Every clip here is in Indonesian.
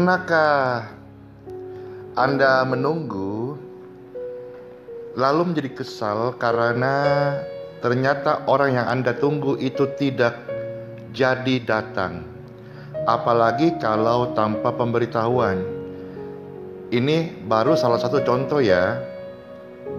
Pernahkah Anda menunggu lalu menjadi kesal karena ternyata orang yang Anda tunggu itu tidak jadi datang? Apalagi kalau tanpa pemberitahuan. Ini baru salah satu contoh ya,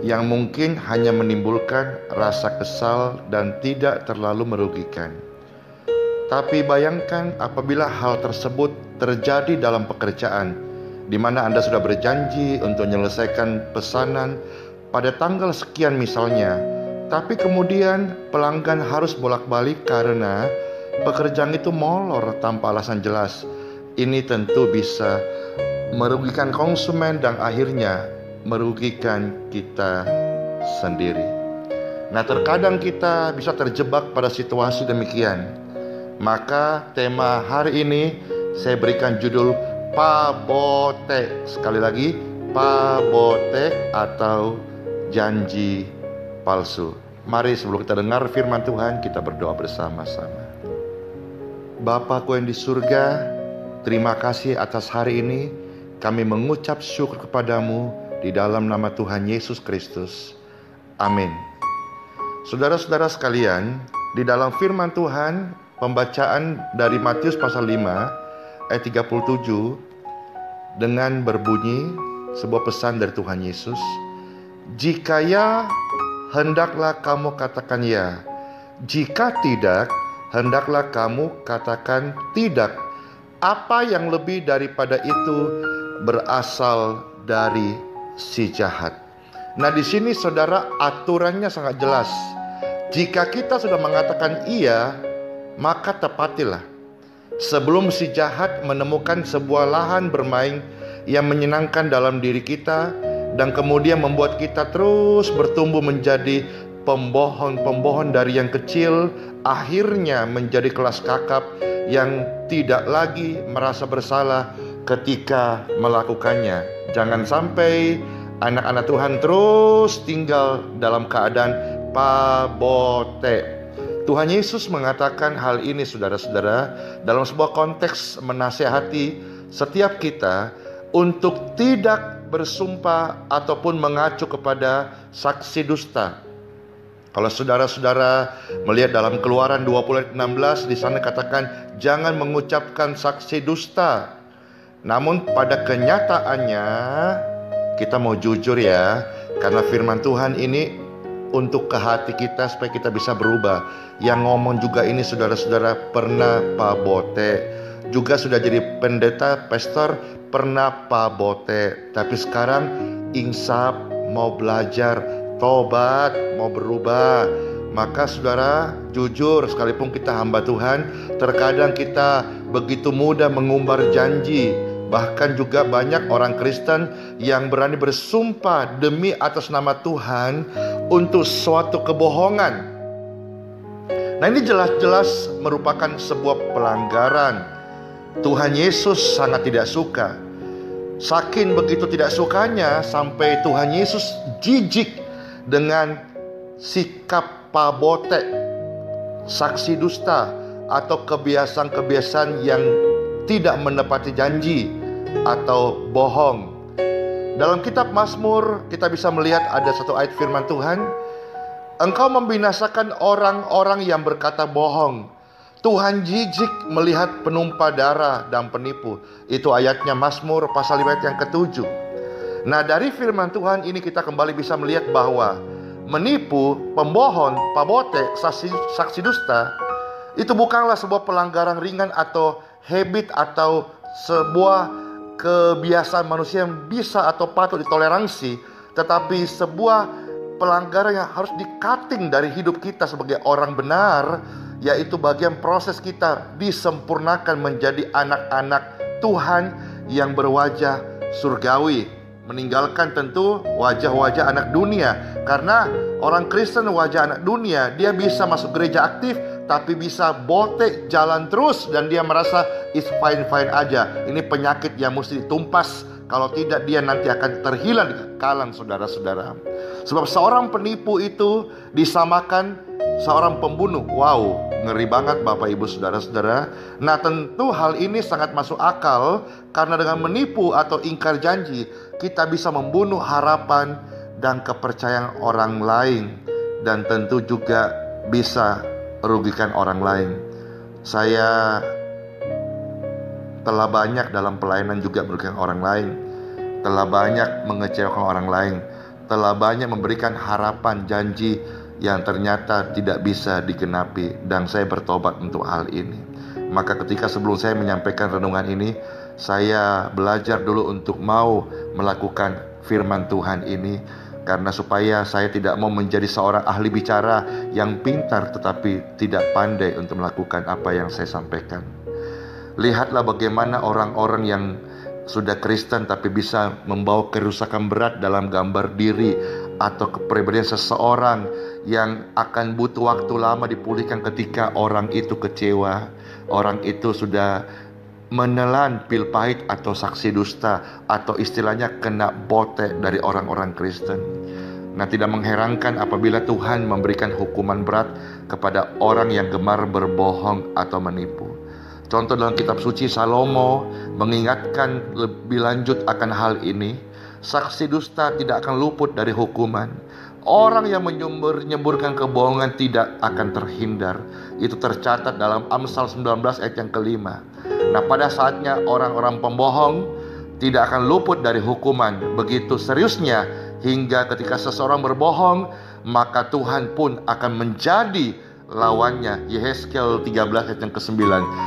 yang mungkin hanya menimbulkan rasa kesal dan tidak terlalu merugikan. Tapi bayangkan apabila hal tersebut terjadi dalam pekerjaan, di mana Anda sudah berjanji untuk menyelesaikan pesanan pada tanggal sekian misalnya, tapi kemudian pelanggan harus bolak-balik karena pekerjaan itu molor tanpa alasan jelas. Ini tentu bisa merugikan konsumen dan akhirnya merugikan kita sendiri. Nah, terkadang kita bisa terjebak pada situasi demikian. Maka tema hari ini saya berikan judul Pabote. Sekali lagi, Pabote atau janji palsu. Mari sebelum kita dengar firman Tuhan, kita berdoa bersama-sama. Bapa-Ku yang di surga, terima kasih atas hari ini. Kami mengucap syukur kepadamu di dalam nama Tuhan Yesus Kristus. Amin. Saudara-saudara sekalian, di dalam firman Tuhan, pembacaan dari Matius pasal 5 ayat 37 dengan berbunyi sebuah pesan dari Tuhan Yesus. Jika ya, hendaklah kamu katakan ya. Jika tidak, hendaklah kamu katakan tidak. Apa yang lebih daripada itu berasal dari si jahat. Nah, di sini saudara, aturannya sangat jelas. Jika kita sudah mengatakan iya, maka tepatilah. Sebelum si jahat menemukan sebuah lahan bermain yang menyenangkan dalam diri kita, dan kemudian membuat kita terus bertumbuh menjadi pembohon-pembohon dari yang kecil, akhirnya menjadi kelas kakap yang tidak lagi merasa bersalah ketika melakukannya. Jangan sampai anak-anak Tuhan terus tinggal dalam keadaan pabote. Tuhan Yesus mengatakan hal ini, saudara-saudara, dalam sebuah konteks menasihati setiap kita untuk tidak bersumpah ataupun mengacu kepada saksi dusta. Kalau saudara-saudara melihat dalam Keluaran 20 ayat 16, di sana katakan jangan mengucapkan saksi dusta. Namun pada kenyataannya kita mau jujur ya, karena firman Tuhan ini untuk ke hati kita supaya kita bisa berubah. Yang ngomong juga ini saudara-saudara pernah pabote, juga sudah jadi pendeta, pastor, pernah pabote, tapi sekarang insaf, mau belajar, tobat, mau berubah. Maka saudara, jujur, sekalipun kita hamba Tuhan, terkadang kita begitu mudah mengumbar janji. Bahkan juga banyak orang Kristen yang berani bersumpah demi atas nama Tuhan untuk suatu kebohongan. Nah, ini jelas-jelas merupakan sebuah pelanggaran. Tuhan Yesus sangat tidak suka. Saking begitu tidak sukanya sampai Tuhan Yesus jijik dengan sikap pabote, saksi dusta, atau kebiasaan-kebiasaan yang tidak menepati janji atau bohong. Dalam kitab Mazmur kita bisa melihat ada satu ayat firman Tuhan, Engkau membinasakan orang-orang yang berkata bohong. Tuhan jijik melihat penumpah darah dan penipu. Itu ayatnya Mazmur pasal 5 ayat yang ke-7. Nah, dari firman Tuhan ini kita kembali bisa melihat bahwa menipu, pembohon, pabote, saksi dusta itu bukanlah sebuah pelanggaran ringan atau habit atau sebuah kebiasaan manusia yang bisa atau patut ditoleransi, tetapi sebuah pelanggaran yang harus di-cutting dari hidup kita sebagai orang benar, yaitu bagian proses kita disempurnakan menjadi anak-anak Tuhan yang berwajah surgawi, meninggalkan tentu wajah-wajah anak dunia. Karena orang Kristen wajah anak dunia, dia bisa masuk gereja aktif tapi bisa botek jalan terus dan dia merasa is fine-fine aja. Ini penyakit yang mesti ditumpas, kalau tidak dia nanti akan terhilang di kekalan, saudara-saudara. Sebab seorang penipu itu disamakan seorang pembunuh. Wow, Ngeri banget Bapak Ibu Saudara-saudara. Nah, tentu hal ini sangat masuk akal, karena dengan menipu atau ingkar janji, kita bisa membunuh harapan dan kepercayaan orang lain, dan tentu juga bisa merugikan orang lain. Saya telah banyak dalam pelayanan juga merugikan orang lain, telah banyak mengecewakan orang lain, telah banyak memberikan harapan janji yang ternyata tidak bisa digenapi, dan saya bertobat untuk hal ini. Maka ketika sebelum saya menyampaikan renungan ini, saya belajar dulu untuk mau melakukan firman Tuhan ini, karena supaya saya tidak mau menjadi seorang ahli bicara yang pintar tetapi tidak pandai untuk melakukan apa yang saya sampaikan. Lihatlah bagaimana orang-orang yang sudah Kristen tapi bisa membawa kerusakan berat dalam gambar diri atau kepribadian seseorang, yang akan butuh waktu lama dipulihkan ketika orang itu kecewa, orang itu sudah menelan pil pahit atau saksi dusta, atau istilahnya kena bote dari orang-orang Kristen. Nah, tidak mengherankan apabila Tuhan memberikan hukuman berat kepada orang yang gemar berbohong atau menipu. Contoh dalam kitab suci, Salomo mengingatkan lebih lanjut akan hal ini. Saksi dusta tidak akan luput dari hukuman. Orang yang menyemburkan kebohongan tidak akan terhindar. Itu tercatat dalam Amsal 19 ayat yang kelima. Nah, pada saatnya orang-orang pembohong tidak akan luput dari hukuman. Begitu seriusnya, hingga ketika seseorang berbohong, maka Tuhan pun akan menjadi lawannya. Yehezkiel 13 ayat yang ke-9.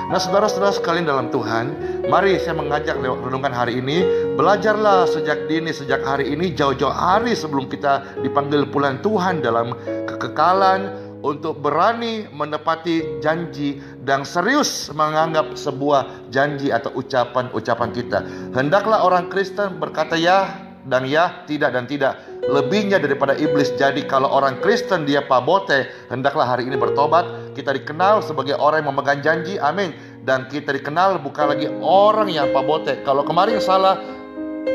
Nah, saudara-saudara sekalian dalam Tuhan, mari saya mengajak lewat renungan hari ini, belajarlah sejak dini, sejak hari ini, jauh-jauh hari sebelum kita dipanggil pulang Tuhan dalam kekekalan, untuk berani menepati janji dan serius menganggap sebuah janji atau ucapan-ucapan kita. Hendaklah orang Kristen berkata ya dan ya, tidak dan tidak, lebihnya daripada iblis. Jadi kalau orang Kristen dia pabote, hendaklah hari ini bertobat. Kita dikenal sebagai orang yang memegang janji, amin. Dan kita dikenal bukan lagi orang yang pabote. Kalau kemarin salah,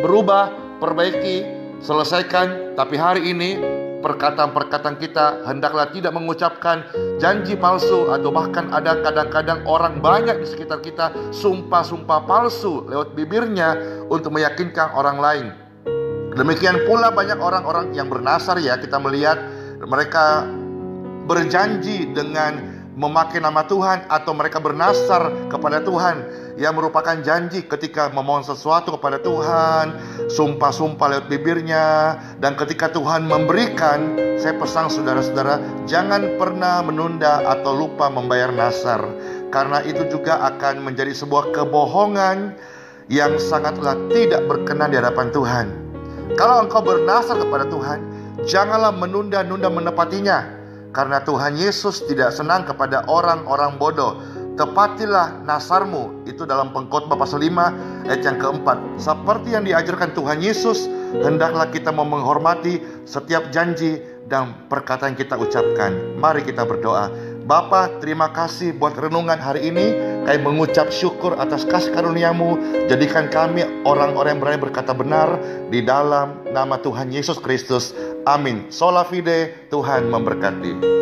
berubah, perbaiki, selesaikan. Tapi hari ini perkataan-perkataan kita hendaklah tidak mengucapkan janji palsu, atau bahkan ada kadang-kadang orang banyak di sekitar kita sumpah-sumpah palsu lewat bibirnya untuk meyakinkan orang lain. Demikian pula banyak orang-orang yang bernasar, ya, kita melihat mereka berjanji dengan memakai nama Tuhan, atau mereka bernasar kepada Tuhan, yang merupakan janji ketika memohon sesuatu kepada Tuhan, sumpah-sumpah lewat bibirnya. Dan ketika Tuhan memberikan, saya pesan saudara-saudara, jangan pernah menunda atau lupa membayar nasar, karena itu juga akan menjadi sebuah kebohongan yang sangatlah tidak berkenan di hadapan Tuhan. Kalau engkau bernasar kepada Tuhan, janganlah menunda-nunda menepatinya, karena Tuhan Yesus tidak senang kepada orang-orang bodoh. Tepatilah nasarmu, itu dalam Pengkhotbah pasal 5 ayat yang keempat. Seperti yang diajarkan Tuhan Yesus, hendaklah kita menghormati setiap janji dan perkataan yang kita ucapkan. Mari kita berdoa. Bapa, terima kasih buat renungan hari ini. Kami mengucap syukur atas kasih karunia-Mu. Jadikan kami orang-orang yang berani berkata benar di dalam nama Tuhan Yesus Kristus. Amin. Sola fide, Tuhan memberkati.